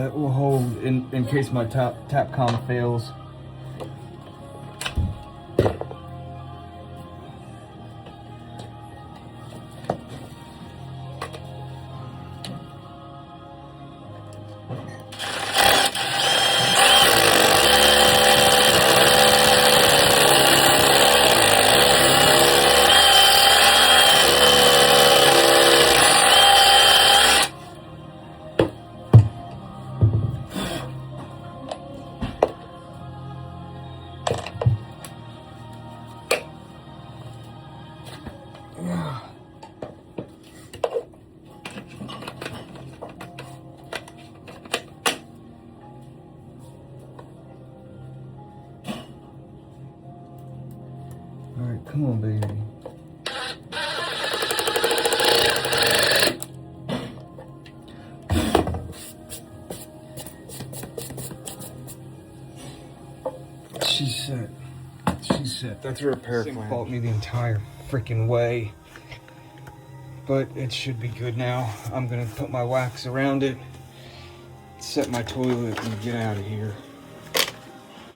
that will hold in case my Tapcom fails. Alright, come on, baby. She's set. She's set. That's a repair plan. Fault me the entire freaking way. But it should be good now. I'm gonna put my wax around it, set my toilet, and get out of here.